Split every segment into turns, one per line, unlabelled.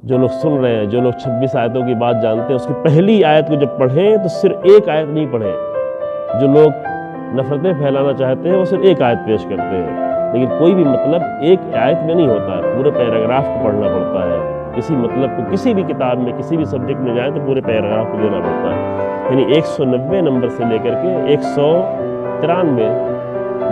جو لوگ سن رہے ہیں، جو لوگ 26 آیتوں کی بات جانتے ہیں، اس کی پہلی آیت کو جب پڑھیں تو صرف ایک آیت نہیں پڑھیں۔ جو لوگ نفرتیں پھیلانا چاہتے ہیں وہ صرف ایک آیت پیش کرتے ہیں، لیکن کوئی بھی مطلب ایک آیت میں نہیں ہوتا ہے، پورے پیراگراف کو پڑھنا پڑتا ہے۔ کسی مطلب کو کسی بھی کتاب میں کسی بھی سبجیکٹ میں جائیں تو پورے پیراگراف کو دینا پڑتا ہے، یعنی 190 نمبر سے لے کر کے 193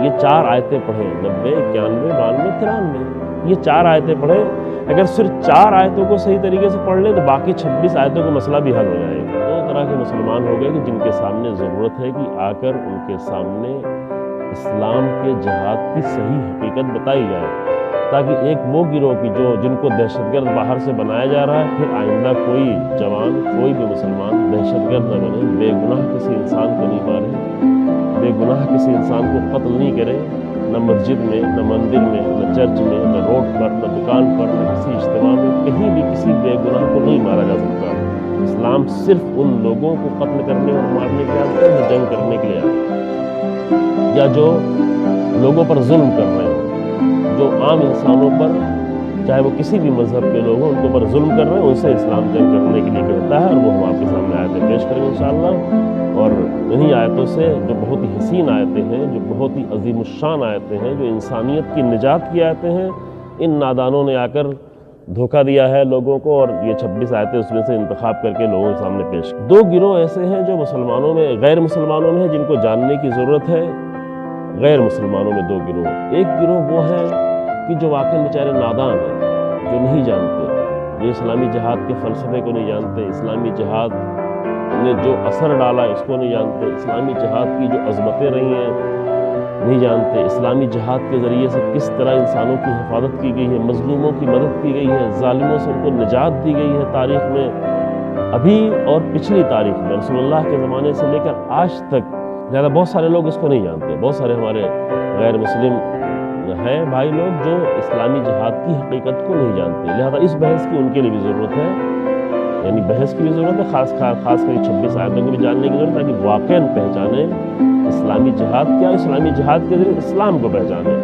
یہ 4 آیتیں پڑھیں، 90، 91، 92، 93 یہ 4 آیتیں پڑھیں۔ اگر صرف 4 آیتوں کو صحیح طریقے سے پڑھ لیں تو باقی 26 آیتوں کا مسئلہ بھی حل ہو جائے گا۔ 2 طرح کے مسلمان ہو گئے کہ جن کے سامنے ضرورت ہے کہ آ کر ان کے سامنے اسلام کے جہاد کی صحیح حقیقت بتائی جائے، تاکہ ایک وہ گروہ کی جن کو دہشت گرد باہر سے بنایا جا رہا ہے، پھر آئندہ کوئی جوان، کوئی بھی مسلمان دہشت گرد نہ بنے، بے گناہ کسی انسان کو نہیں مارے، بے گناہ کسی انسان کو قتل نہیں کرے، نہ مسجد میں، نہ مندر میں، نہ چرچ میں، نہ روڈ پر، نہ دکان پر، نہ کسی اجتماع میں، کہیں بھی کسی بے گناہ کو نہیں مارا جا سکتا۔ اسلام صرف ان لوگوں کو قتل کرنے اور مارنے کے آتا ہے جو جنگ کرنے کے لیے آتے، یا جو لوگوں پر ظلم کر رہے ہیں، جو عام انسانوں پر، چاہے وہ کسی بھی مذہب کے لوگ ہوں، ان کے اوپر ظلم کر رہے ہیں، ان سے اسلام جنگ کرنے کے لیے کہتا ہے، اور وہ ہم آپ کے سامنے آیتیں پیش کریں گے انشاءاللہ۔ اور انہی آیتوں سے، جو بہت ہی حسین آیتیں ہیں، جو بہت ہی عظیم الشان آیتیں ہیں، جو انسانیت کی نجات کی آیتیں ہیں، ان نادانوں نے آ کر دھوکہ دیا ہے لوگوں کو، اور یہ 26 آیتیں اس میں سے انتخاب کر کے لوگوں کے سامنے پیش۔ 2 گروہ ایسے ہیں جو مسلمانوں میں، غیر مسلمانوں میں ہیں، جن کو جاننے کی ضرورت ہے۔ غیر مسلمانوں میں 2 گروہ، ایک گروہ وہ ہے کہ جو واقعی بیچارے نادان ہیں، جو نہیں جانتے، جو اسلامی جہاد کے فلسفے کو نہیں جانتے، اسلامی جہاد نے جو اثر ڈالا ہے اس کو نہیں جانتے، اسلامی جہاد کی جو عظمتیں رہی ہیں نہیں جانتے، اسلامی جہاد کے ذریعے سے کس طرح انسانوں کی حفاظت کی گئی ہے، مظلوموں کی مدد کی گئی ہے، ظالموں سے ان کو نجات دی گئی ہے تاریخ میں، ابھی اور پچھلی تاریخ میں، رسول اللہ کے زمانے سے لے کر آج تک۔ لہٰذا بہت سارے لوگ اس کو نہیں جانتے، بہت سارے ہمارے غیر مسلم ہیں بھائی لوگ جو اسلامی جہاد کی حقیقت کو نہیں جانتے، لہذا اس بحث کی ان کے لیے بھی ضرورت ہے، یعنی بحث کی بھی ضرورت ہے، خاص کر 26 آیتوں کو بھی جاننے کی ضرورت ہے، تاکہ واقعاً پہچانیں اسلامی جہاد کیا، اسلامی جہاد کے ذریعے اسلام کو پہچانیں۔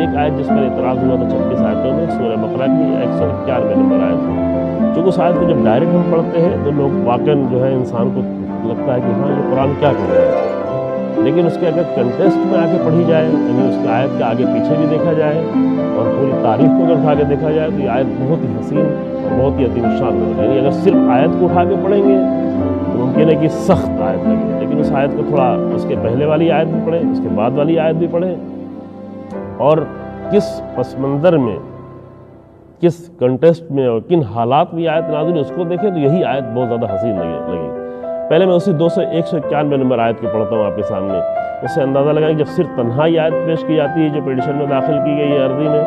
ایک آیت جس پر اعتراض ہوا تھا 26 آیتوں میں، سورہ بقرہ کی 191 نمبر آیت ہے، چونکہ اس آیت کو جب ڈائریکٹ ہم پڑھتے ہیں تو لوگ واقعاً جو ہے انسان کو لگتا ہے کہ ہاں یہ قرآن کیا کہہ رہا ہے، لیکن اس کے اگر کنٹیکسٹ میں آگے پڑھی جائے، یعنی اس کے آیت کے آگے پیچھے بھی دیکھا جائے اور پوری تاریخ کو اگر اٹھا کے دیکھا جائے تو یہ آیت بہت ہی حسین اور بہت ہی عظیم الشان لگے، یعنی اگر صرف آیت کو اٹھا کے پڑھیں گے تو ممکن ہے کہ سخت آیت لگے، لیکن اس آیت کو تھوڑا اس کے پہلے والی آیت بھی پڑھیں، اس کے بعد والی آیت بھی پڑھیں، اور کس پس منظر میں، کس کنٹیکسٹ میں اور کن حالات میں آیت نازل اس کو دیکھیں تو یہی آیت بہت زیادہ حسین لگے۔ پہلے میں اسی 191 نمبر آیت کو پڑھتا ہوں آپ کے سامنے، اس سے اندازہ لگائیں کہ جب صرف تنہائی آیت پیش کی جاتی ہے جو پیٹیشن میں داخل کی گئی ہے عرضی میں،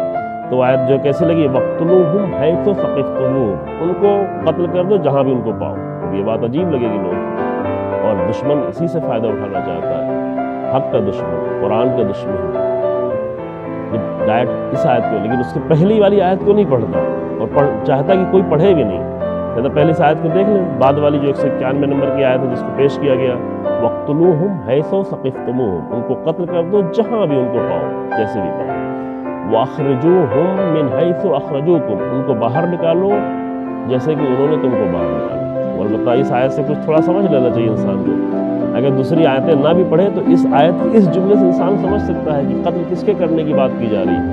تو آیت جو کیسی لگی، وَاقْتُلُوهُمْ حَيْثُ ثَقِفْتُمُوهُمْ، ان کو قتل کر دو جہاں بھی ان کو پاؤ۔ یہ بات عجیب لگے گی لوگ، اور دشمن اسی سے فائدہ اٹھانا چاہتا ہے، حق کا دشمن، قرآن کا دشمن، ڈائریکٹ اس آیت کو، لیکن اس کی پہلی والی آیت کو نہیں پڑھتا اور چاہتا کہ کوئی پڑھے بھی نہیں، تو پہلی اس آیت کو دیکھ لیں، بعد والی جو 191 نمبر کی آیت ہے جس کو پیش کیا گیا، وَاقْتُلُوهُمْ حَيْثُ ثَقِفْتُمُوهُمْ، ان کو قتل کر دو جہاں بھی ان کو پاؤ، جیسے بھی پاؤ، وَأَخْرِجُوهُمْ مِنْ حَيْثُ أَخْرَجُوكُمْ، ان کو باہر نکالو جیسے کہ انہوں نے تم کو باہر نکالا۔ اور البتہ اس آیت سے کچھ تھوڑا سمجھ لینا چاہیے انسان کو، اگر دوسری آیتیں نہ بھی پڑھے تو اس آیت کی اس جملے سے انسان سمجھ سکتا ہے کہ قتل کس کے کرنے کی بات کی جا رہی ہے،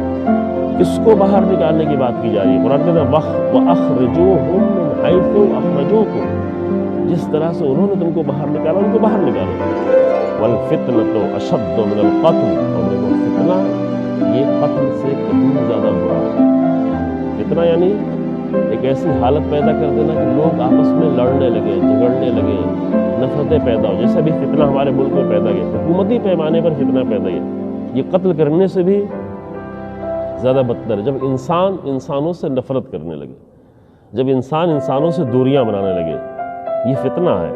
کس کو باہر نکالنے کی بات کی جا رہی ہے۔ قرآن کہتا ہے وَأَخْرِجُوهُمْ مِنْ حَيْثُ أَخْرَجُوكُمْ، جس طرح سے انہوں نے تم کو باہر نکالا ان کو باہر نکالو۔ وَالْفِتْنَةُ أَشَدُّ مِنَ الْقَتْلِ، اور دیکھو فتنہ یہ قتل سے کہیں زیادہ برا ہے۔ فتنہ یعنی ایک ایسی حالت پیدا کر دینا کہ لوگ آپس میں لڑنے لگے، جھگڑنے لگے، نفرتیں پیدا ہو، جیسے بھی فتنہ ہمارے ملک میں پیدا گیا، حکومتی پیمانے پر فتنہ پیدا گیا، یہ قتل کرنے سے بھی زیادہ بدتر ہے۔ جب انسان انسانوں سے نفرت کرنے لگے، جب انسان انسانوں سے دوریاں بنانے لگے، یہ فتنہ ہے۔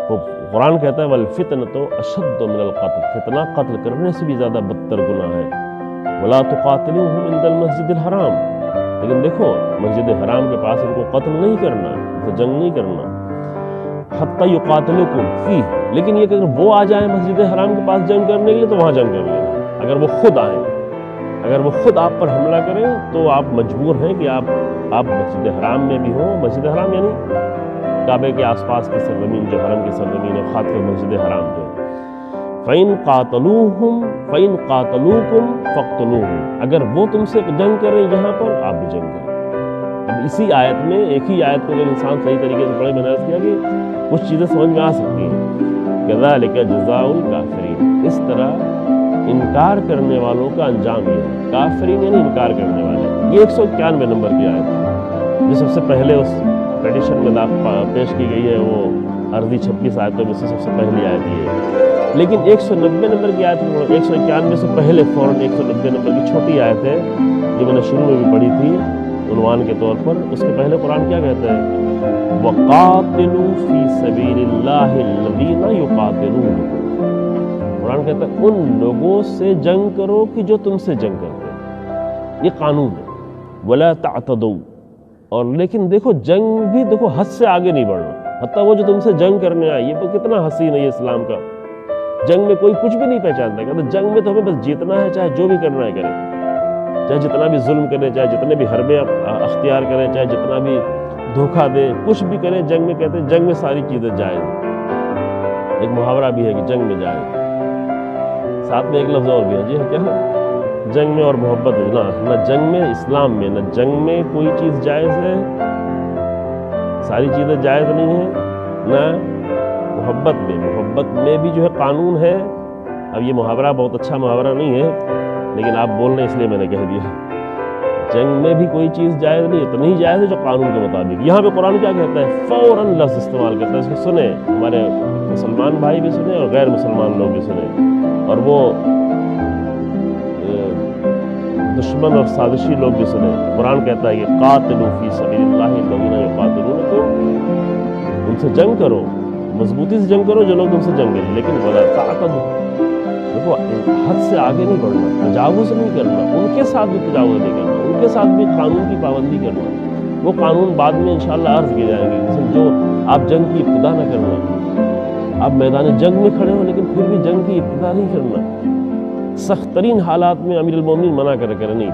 تو قرآن کہتا ہے وَالْفِتْنَةُ أَشَدُّ مِنَ الْقَتْلِ، فتنہ قتل کرنے سے بھی زیادہ بدتر گناہ ہے۔ وَلَا تُقَاتِلُوهُمْ عِنْدَ الْمَسْجِدِ الْحَرَامِ، لیکن دیکھو مسجد حرام کے پاس ان کو قتل نہیں کرنا، ان سے جنگ نہیں کرنا، حَتَّى يُقَاتِلُوكُمْ فِيهِ، لیکن یہ کہ اگر وہ آ جائیں مسجد حرام کے پاس جنگ کرنے کے لیے تو وہاں جنگ کر لینا، اگر وہ خود آئیں، اگر وہ خود آپ پر حملہ کریں تو آپ مجبور ہیں کہ آپ آپ مسجد حرام میں بھی ہوں، مسجد حرام یعنی کعبے کے آس پاس کی سرزمین جو حرم کی سرزمین ہے، خاص کر مسجد حرام جو ہے، فَإِن قَاتَلُوكُمْ فَاقْتُلُوهُمْ، اگر وہ تم سے جنگ کریں یہاں پر، آپ بھی جنگ کریں۔ اب اسی آیت میں، ایک ہی آیت کو اگر انسان صحیح طریقے سے پڑھے، میں نے عرض کیا کہ کچھ چیزیں سمجھ میں آ سکتی ہیں۔ كَذَلِكَ جَزَاءُ الْكَافِرِينَ، اس طرح انکار کرنے والوں کا انجام یہ ہے۔ کافرین یعنی انکار کرنے والے۔ یہ 191 نمبر کی آیت ہے جو سب سے پہلے اس پیٹیشن میں پیش کی گئی ہے، وہ عرضی 26 آیتوں میں سے سب سے پہلی آیت یہ ہے۔ لیکن 190 نمبر کی آیت میں 191 سے پہلے فوراً 190 نمبر کی چھوٹی آیت ہے جو میں نے شروع میں بھی پڑھی تھی عنوان کے طور پر۔ اس کے پہلے قرآن کیا کہتا ہے؟ وَقَاتِلُوا فِي سَبِيلِ اللَّهِ الَّذِينَ يُقَاتِلُونَكُمْ، قرآن کہتا ہے ان لوگوں سے جنگ کرو کہ جو تم سے جنگ کرتے ہیں۔ یہ قانون ہے۔ وَلَا تَعْتَدُوا، اور لیکن دیکھو جنگ بھی دیکھو حد سے آگے نہیں بڑھنا۔ حتیٰ وہ جو تم سے جنگ کرنے آئے، یہ کتنا حسین ہے یہ اسلام کا۔ جنگ میں کوئی کچھ بھی نہیں پہچانتا، کہتا جنگ میں تو ہمیں بس جیتنا ہے، چاہے جو بھی کرنا ہے کریں، چاہے جتنا بھی ظلم کریں، چاہے جتنے بھی حربیں اختیار کریں، چاہے جتنا بھی دھوکہ دیں، کچھ بھی کریں، جنگ میں کہتے ہیں جنگ میں ساری چیزیں جائز ہیں۔ ایک محاورہ بھی ہے کہ جنگ میں جائز، ساتھ میں ایک لفظ اور بھی ہے، جی کیا ہے؟ جنگ میں اور محبت ہے۔ نہ جنگ میں، اسلام میں نہ جنگ میں کوئی چیز جائز ہے، ساری چیزیں جائز نہیں ہیں، نہ محبت میں بھی جو ہے قانون ہے۔ اب یہ محاورہ بہت اچھا محاورہ نہیں ہے، لیکن آپ بول رہے ہیں اس لیے میں نے کہہ دیا۔ جنگ میں بھی کوئی چیز جائز نہیں، اتنی ہی جائز ہے جو قانون کے مطابق۔ یہاں پہ قرآن کیا کہتا ہے؟ فوراً لفظ استعمال کرتا ہے، اس کو سنیں، ہمارے مسلمان بھائی بھی سنیں اور غیر مسلمان لوگ بھی سنیں، اور وہ دشمن اور سازشی لوگ بھی سنیں۔ قرآن کہتا ہے کہ قاتلوا فی سبیل اللہ الذین یقاتلونکم، ان سے جنگ کرو، مضبوطی سے جنگ کرو جو لوگ تم سے جنگ کریں، لیکن ولا تعتدوا، دیکھو حد سے آگے نہیں بڑھنا، تجاوز نہیں کرنا، ان کے ساتھ بھی تجاوز نہیں کرنا، ان کے ساتھ بھی قانون کی پابندی کرنا۔ وہ قانون بعد میں انشاءاللہ عرض کیے جائیں گے، مثلا جو آپ جنگ کی ابتدا نہ کرنا، آپ میدان جنگ میں کھڑے ہو لیکن پھر بھی جنگ کی ابتدا نہیں کرنا۔ سخت ترین حالات میں امیر المومنین منع کرے نہیں،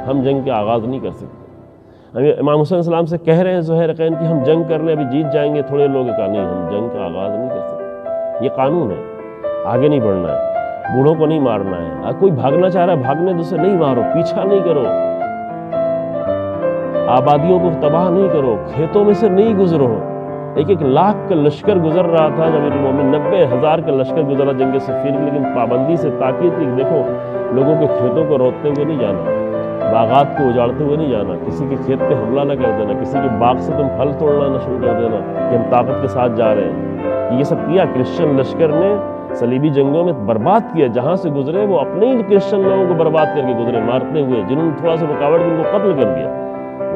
ہم جنگ کے آغاز نہیں کر سکتے۔ امام حسین السلام سے کہہ رہے ہیں زہیر قین کہ ہم جنگ کر لیں، ابھی جیت جائیں گے، تھوڑے لوگ کہا نہیں، ہم جنگ کا آغاز نہیں کر سکتے، یہ قانون ہے، آگے نہیں بڑھنا ہے، بوڑھوں کو نہیں مارنا ہے، کوئی بھاگنا چاہ رہا ہے بھاگنے دو، اسے نہیں مارو، پیچھا نہیں کرو، آبادیوں کو تباہ نہیں کرو، کھیتوں میں سے نہیں گزرو۔ 1 لاکھ کا لشکر گزر رہا تھا جب امیر المومنین، 90,000 کا لشکر گزرا جنگ صفین میں، لیکن پابندی سے تاکید تھی، دیکھو لوگوں کے کھیتوں کو روکتے ہوئے نہیں جانا، باغات کو اجاڑتے ہوئے نہیں جانا، کسی کے کھیت پہ حملہ نہ کر دینا، کسی کے باغ سے تم پھل توڑنا نہ شروع کر دینا کہ ہم طاقت کے ساتھ جا رہے ہیں۔ یہ سب کیا کرسچن لشکر نے صلیبی جنگوں میں برباد کیا، جہاں سے گزرے وہ اپنے ہی کرسچن لوگوں کو برباد کر کے گزرے، مارتے ہوئے، جنہوں نے تھوڑا سا رکاوٹ ان کو قتل کر دیا۔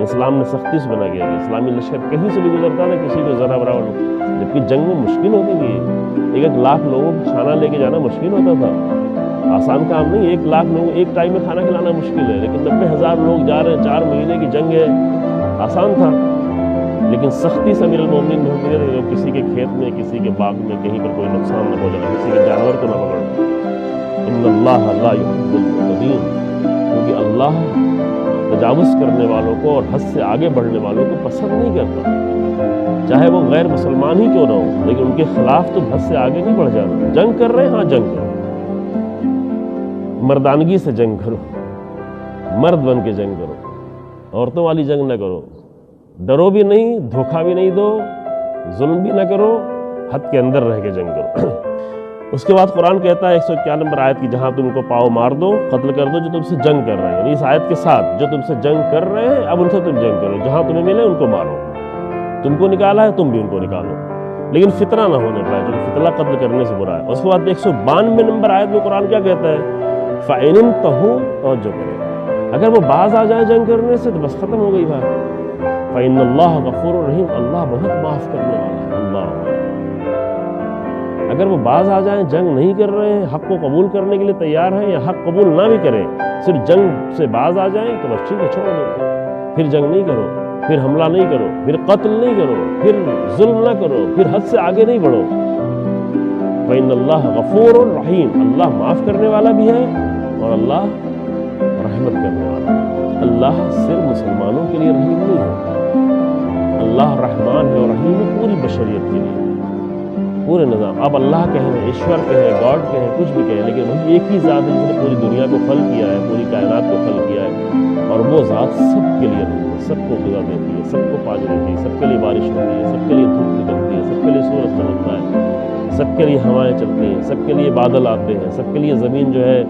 اسلام نے سختی سے بنا کیا کہ اسلامی لشکر کہیں سے بھی گزرتا تھا، کسی کو ذرا برابر، جبکہ جنگ میں مشکل ہوتی تھی، 1 لاکھ لوگوں کو کھانا لے کے جانا مشکل ہوتا تھا، آسان کام نہیں۔ 1 لاکھ لوگوں ایک ٹائم میں کھانا کھلانا مشکل ہے، لیکن 90,000 لوگ جا رہے ہیں، 4 مہینے کی جنگ ہے، آسان تھا، لیکن سختی سے امیر المومنین نے حکم دیا کہ کسی کے کھیت میں، کسی کے باغ میں کہیں پر کوئی نقصان نہ پہنچانا، کسی کے جانور کو نہ پکڑنا۔ ان اللہ لا یحب المعتدین، کیونکہ اللہ تجاوز کرنے والوں کو اور حد سے آگے بڑھنے والوں کو پسند نہیں کرتا، چاہے وہ غیر مسلمان ہی کیوں نہ ہو، لیکن ان کے خلاف تم حد سے آگے نہیں بڑھ جانا۔ جنگ کر رہے ہیں، ہاں جنگ کرو، مردانگی سے جنگ کرو، مرد بن کے جنگ کرو، عورتوں والی جنگ نہ کرو، ڈرو بھی نہیں، دھوکہ بھی نہیں دو، ظلم بھی نہ کرو، حد کے اندر رہ کے جنگ کرو۔ اس کے بعد قرآن کہتا ہے 151 نمبر آیت کی، جہاں تم کو پاؤ مار دو، قتل کر دو جو تم سے جنگ کر رہے ہیں، یعنی اس آیت کے ساتھ جو تم سے جنگ کر رہے ہیں اب ان سے تم جنگ کرو، جہاں تمہیں ملے ان کو مارو، تم کو نکالا ہے تم بھی ان کو نکالو، لیکن فتنہ نہ ہونے پائے، جو فتنہ قتل کرنے سے برا ہے۔ اس کے بعد 192 نمبر آیت میں قرآن کیا کہتا ہے؟ فَإِنِ انتَهُوا، توجہ کریں، اگر وہ باز آ جائیں جنگ کرنے سے تو بس ختم ہو گئی بات۔ فَإِنَّ اللَّهَ غَفُورٌ رَحِيمٌ، اللہ بہت معاف کرنے والا ہے۔ اللہ، اگر وہ باز آ جائیں، جنگ نہیں کر رہے ہیں، حق کو قبول کرنے کے لیے تیار ہیں، یا حق قبول نہ بھی کریں، صرف جنگ سے باز آ جائیں تو بس ٹھیک ہے، چھوڑ دو، پھر جنگ نہیں کرو، پھر حملہ نہیں کرو، پھر قتل نہیں کرو، پھر ظلم نہ کرو، پھر حد سے آگے نہیں بڑھو۔ فَإِنَّ اللَّهَ غَفُورٌ رَحِيمٌ، اللہ معاف کرنے والا بھی ہے اور اللہ رحمت کرنے والا۔ اللہ صرف مسلمانوں کے لیے رحیم نہیں ہے، اللہ رحمان ہے اور رحیم ہے پوری بشریت کے لیے، پورے نظام. اب اللہ کہیں، ایشور کہیں، گاڈ کہیں، کچھ بھی کہیں، لیکن وہی ایک ہی ذات ہے جس نے پوری دنیا کو خلق کیا ہے، پوری کائنات کو خلق کیا ہے، اور وہ ذات سب کے لیے رحیم ہے، سب کو غذا دیتی ہے، سب کو پانی دیتی ہے، سب کے لیے بارش ہوتی ہے، سب کے لیے دھوپ نکلتی ہے، سب کے لیے سورج چمکتا ہے، سب کے لیے ہوائیں چلتی ہیں، سب کے لیے بادل آتے ہیں، سب کے لیے زمین جو ہے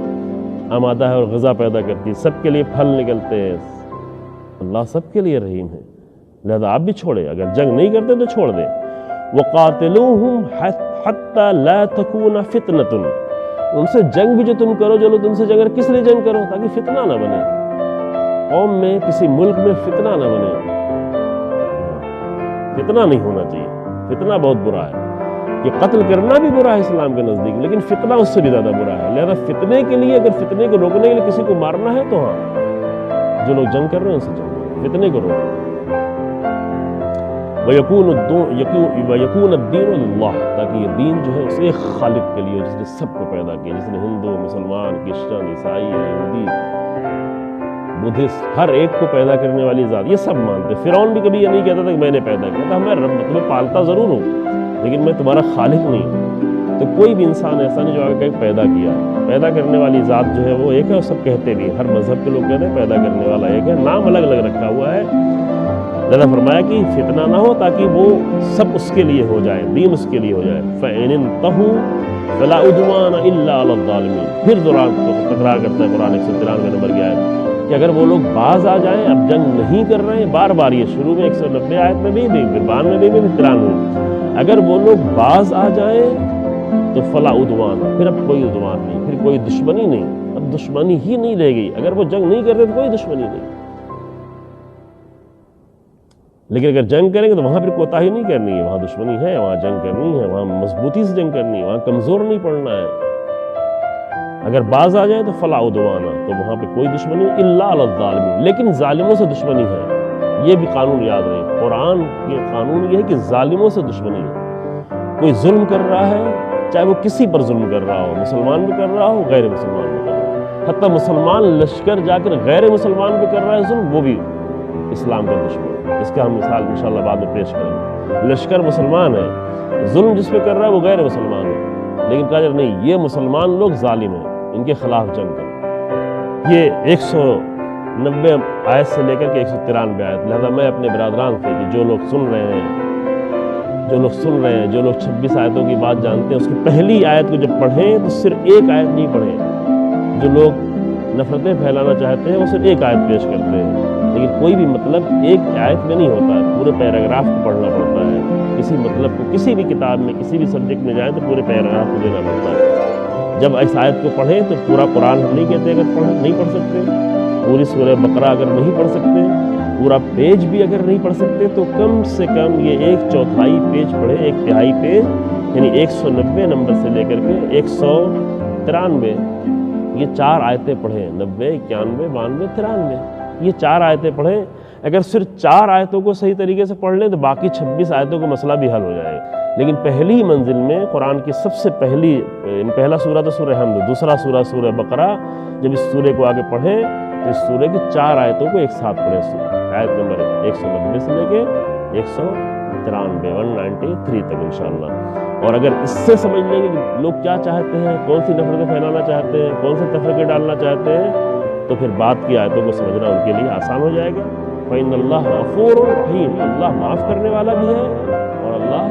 آمادہ ہے اور غذا پیدا کرتی ہے، سب کے لیے پھل نکلتے ہیں. اللہ سب کے لیے رحیم ہے، لہذا آپ بھی چھوڑے، اگر جنگ نہیں کرتے تو چھوڑ دیں. وَقَاتِلُوهُمْ حَتَّى لَا تَكُونَ فِتْنَةٌ، ان سے جنگ بھی جو تم کرو، جو لوگ تم سے جنگ، کس لیے جنگ کرو؟ تاکہ فتنہ نہ بنے، قوم میں کسی ملک میں فتنہ نہ بنے. فتنہ نہیں ہونا چاہیے، فتنہ بہت برا ہے، کہ قتل کرنا بھی برا ہے اسلام کے نزدیک، لیکن فتنہ اس سے بھی زیادہ برا ہے. لہذا فتنے کے لیے، اگر فتنے کو روکنے کے لیے کسی کو مارنا ہے تو ہاں، جو لوگ جنگ کر رہے ہیں ان سے جنگ کرو، فتنے کو روکو. وَيَكُونَ الدِّينُ لِلَّهِ، تاکہ یہ دین جو ہے اس ایک خالق کے لیے، جس نے سب کو پیدا کیا، جس نے ہندو، مسلمان، کرسچن، عیسائی، یہودی، بدھسٹ، ہر ایک کو پیدا کرنے والی ذات، یہ سب مانتے. فرعون بھی کبھی یہ نہیں کہتا تھا کہ میں نے پیدا کیا تھا، میں رب تمہیں پالتا ضرور ہوں لیکن میں تمہارا خالق نہیں ہوں. تو کوئی بھی انسان ایسا نہیں جو آگے کہیں پیدا کیا ہے. پیدا کرنے والی ذات جو ہے وہ ایک ہے، اور سب کہتے بھی، ہر مذہب کے لوگ کہتے ہیں پیدا کرنے والا ایک ہے، نام الگ الگ رکھا ہوا ہے. لہذا فرمایا کہ فتنہ نہ ہو، تاکہ وہ سب اس کے لیے ہو جائے، دین اس کے لیے ہو جائے. فَإِنِ انْتَهُوا فَلَا عُدْوَانَ إِلَّا عَلَى الظَّالِمِينَ. پھر دوران تکرار کرتا ہے قرآن 193 نمبر کی آیت، کہ اگر وہ لوگ باز آ جائیں، اب جنگ نہیں کر رہے ہیں، بار بار یہ شروع میں 190 آیت میں بھی، پھر 92 میں بھی، پھر 93، اگر وہ لوگ باز آ جائیں تو فلا عدوان، پھر اب کوئی عدوان نہیں، پھر کوئی دشمنی نہیں، اب دشمنی ہی نہیں رہ گئی. اگر وہ جنگ نہیں کرتے تو کوئی دشمنی نہیں، لیکن اگر جنگ کریں گے تو وہاں پھر کوتاہی نہیں کرنی ہے، وہاں دشمنی ہے، وہاں جنگ کرنی ہے، وہاں مضبوطی سے جنگ کرنی ہے، وہاں کمزور نہیں پڑنا ہے. اگر باز آ جائے تو فلا عدوان، تو وہاں پہ کوئی دشمنی نہیں، الا علی الظالمین، لیکن ظالموں سے دشمنی ہے. یہ بھی قانون یاد رہے، قرآن کے قانون یہ ہے کہ ظالموں سے دشمنی ہے. کوئی ظلم کر رہا ہے، چاہے وہ کسی پر ظلم کر رہا ہو، مسلمان بھی کر رہا ہو، غیر مسلمان بھی کر رہا ہو، حتیٰ مسلمان لشکر جا کر غیر مسلمان بھی کر رہا ہے ظلم، وہ بھی اسلام کا دشمن. اس کا ہم مثال انشاءاللہ بعد میں پیش کریں گے. لشکر مسلمان ہے، ظلم جس پہ کر رہا ہے وہ غیر مسلمان ہے، لیکن کہا جائے نہیں، یہ مسلمان لوگ ظالم ہیں، ان کے خلاف جنگ کریں. یہ 190 آیت سے لے کر کے 193 آیت. لہذا میں اپنے برادران سے کہ جو لوگ سن رہے ہیں، جو لوگ 26 آیتوں کی بات جانتے ہیں، اس کی پہلی آیت کو جب پڑھیں تو صرف ایک آیت نہیں پڑھیں. جو لوگ نفرتیں پھیلانا چاہتے ہیں وہ صرف ایک آیت پیش کرتے ہیں، لیکن کوئی بھی مطلب ایک آیت میں نہیں ہوتا ہے، پورے پیراگراف کو پڑھنا پڑتا ہے. کسی مطلب کو کسی بھی کتاب میں، کسی بھی سبجیکٹ میں جائیں تو پورے پیراگراف کو دینا پڑتا ہے. جب اس آیت کو پڑھیں تو پورا قرآن ہم نہیں کہتے، اگر نہیں پڑھ سکتے، پوری سورہ بقرہ اگر نہیں پڑھ سکتے، پورا پیج بھی اگر نہیں پڑھ سکتے، تو کم سے کم یہ 1/4 پیج پڑھیں، 1/3 پیج، یعنی 190 نمبر سے لے کر کے 193، یہ 4 آیتیں پڑھیں. 90، 91، 92، 93، یہ 4 آیتیں پڑھیں. اگر صرف 4 آیتوں کو صحیح طریقے سے پڑھ لیں تو باقی 26 آیتوں کا مسئلہ بھی حل ہو جائے. لیکن پہلی منزل میں قرآن کی سب سے پہلا سورہ تو سورہ حمد، دوسرا سورہ سورہ بقرہ. جب اس سورے کو آگے پڑھیں تو اس سورے کی 4 آیتوں کو ایک ساتھ پڑھیں، آیت نمبر 190 سے لے کے 193 تک انشاءاللہ. اور اگر اس سے سمجھ لیں گے کہ لوگ کیا چاہتے ہیں، کون سی نفرتیں پھیلانا چاہتے ہیں، کون سے تفرقے ڈالنا چاہتے ہیں، تو پھر بات کی آیتوں کو سمجھنا ان کے لیے آسان ہو جائے گا. فَإِنَّ اللَّهَ غَفُورٌ رَحِيمٌ، اللہ معاف کرنے والا بھی ہے اور اللہ